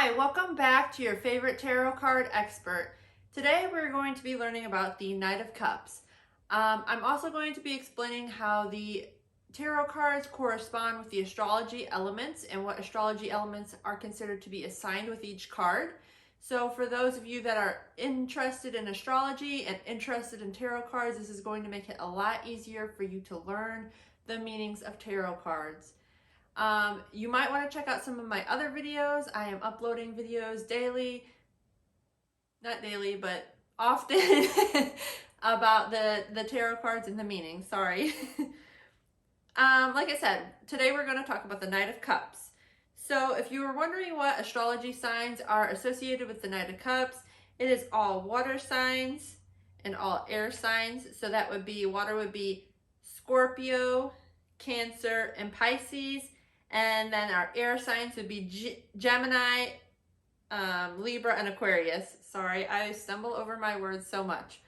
Hi, welcome back to your favorite tarot card expert. Today we're going to be learning about the Knight of Cups. I'm also going to be explaining how the tarot cards correspond with the astrology elements and what astrology elements are considered to be assigned with each card. So for those of you that are interested in astrology and interested in tarot cards, this is going to make it a lot easier for you to learn the meanings of tarot cards. You might want to check out some of my other videos. I am uploading videos daily, not daily, but often about the tarot cards and the meaning. Sorry. Like I said, today we're going to talk about the Knight of Cups. So if you were wondering what astrology signs are associated with the Knight of Cups, it is all water signs and all air signs. So that would be, water would be Scorpio, Cancer, and Pisces. And then our air signs would be Gemini, Libra, and Aquarius. Sorry, I stumble over my words so much.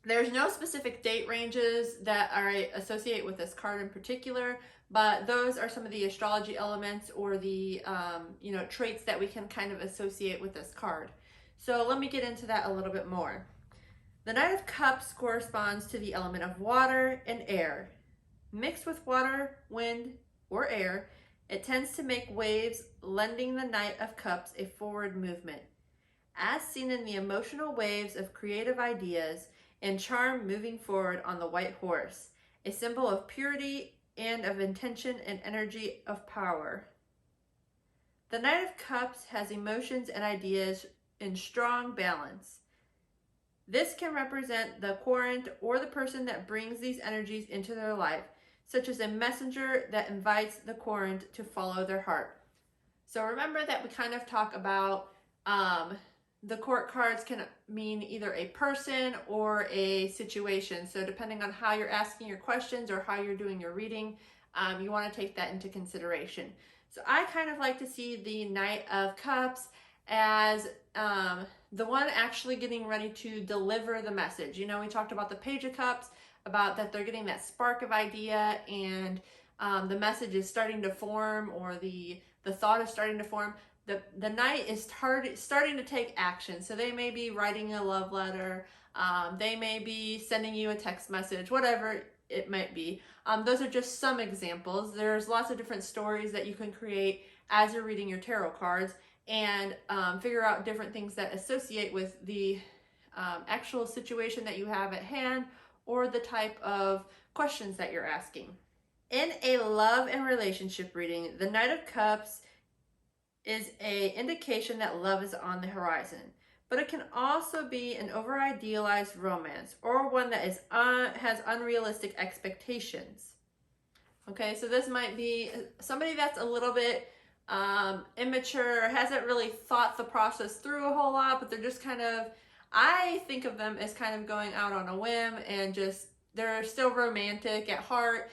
There's no specific date ranges that I associate with this card in particular, but those are some of the astrology elements or the traits that we can kind of associate with this card. So let me get into that a little bit more. The Knight of Cups corresponds to the element of water and air. Mixed with water, wind, or air, it tends to make waves, lending the Knight of Cups a forward movement. As seen in the emotional waves of creative ideas and charm moving forward on the white horse, a symbol of purity and of intention and energy of power. The Knight of Cups has emotions and ideas in strong balance. This can represent the querent or the person that brings these energies into their life, such as a messenger that invites the querent to follow their heart. So remember that we kind of talk about the court cards can mean either a person or a situation. So depending on how you're asking your questions or how you're doing your reading, you want to take that into consideration. So I kind of like to see the Knight of Cups as the one actually getting ready to deliver the message. You know, we talked about the Page of Cups, about that they're getting that spark of idea and the message is starting to form, or the thought is starting to form. The Knight is starting to take action. So they may be writing a love letter, they may be sending you a text message, whatever it might be. Those are just some examples. There's lots of different stories that you can create as you're reading your tarot cards and figure out different things that associate with the actual situation that you have at hand or the type of questions that you're asking. In a love and relationship reading, the Knight of Cups is an indication that love is on the horizon, but it can also be an over-idealized romance or one that is has unrealistic expectations. Okay, so this might be somebody that's a little bit immature, hasn't really thought the process through a whole lot, but they're just kind of, I think of them as kind of going out on a whim and just, they're still romantic at heart.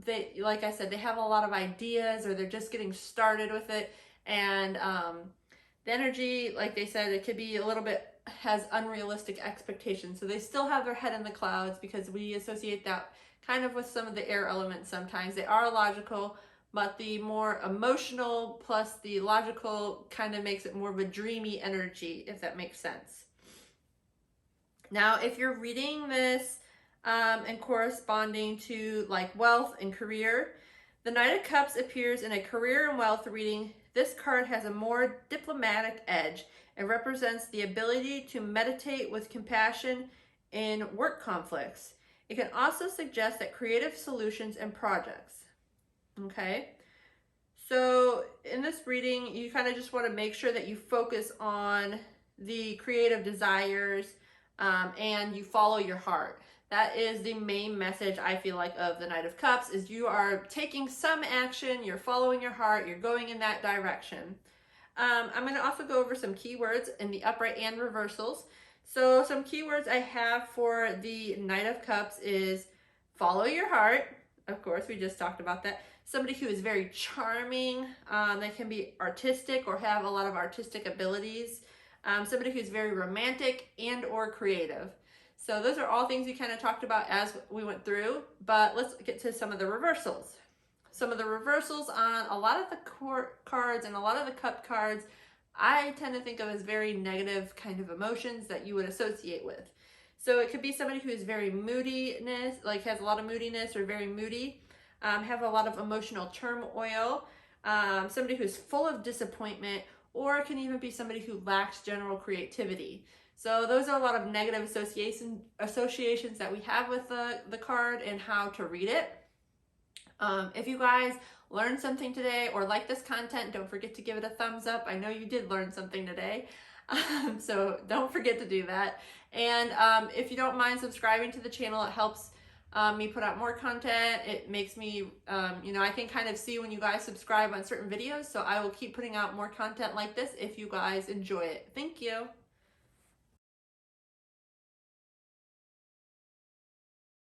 They, like I said, they have a lot of ideas or they're just getting started with it. And the energy, like they said, it could be a little bit, has unrealistic expectations. So they still have their head in the clouds because we associate that kind of with some of the air elements sometimes. They are logical, but the more emotional plus the logical kind of makes it more of a dreamy energy, if that makes sense. Now, if you're reading this and corresponding to like wealth and career, the Knight of Cups appears in a career and wealth reading. This card has a more diplomatic edge and represents the ability to meditate with compassion in work conflicts. It can also suggest that creative solutions and projects. Okay, so in this reading, you kind of just want to make sure that you focus on the creative desires and you follow your heart. That is the main message, I feel like, of the Knight of Cups, is you are taking some action, you're following your heart, you're going in that direction. I'm going to also go over some keywords in the upright and reversals. So some keywords I have for the Knight of Cups is follow your heart. Of course, we just talked about that. Somebody who is very charming, they can be artistic or have a lot of artistic abilities. Somebody who's very romantic and or creative. So those are all things we kind of talked about as we went through, but let's get to some of the reversals. Some of the reversals on a lot of the cards and a lot of the cup cards, I tend to think of as very negative kind of emotions that you would associate with. So it could be somebody who is very moodiness, like has a lot of moodiness or very moody, have a lot of emotional turmoil, somebody who's full of disappointment, or it can even be somebody who lacks general creativity. So those are a lot of negative associations that we have with the card and how to read it. If you guys learned something today or like this content, don't forget to give it a thumbs up. I know you did learn something today, so don't forget to do that. And if you don't mind subscribing to the channel, it helps me put out more content. It makes me, I can kind of see when you guys subscribe on certain videos, so I will keep putting out more content like this if you guys enjoy it. Thank you.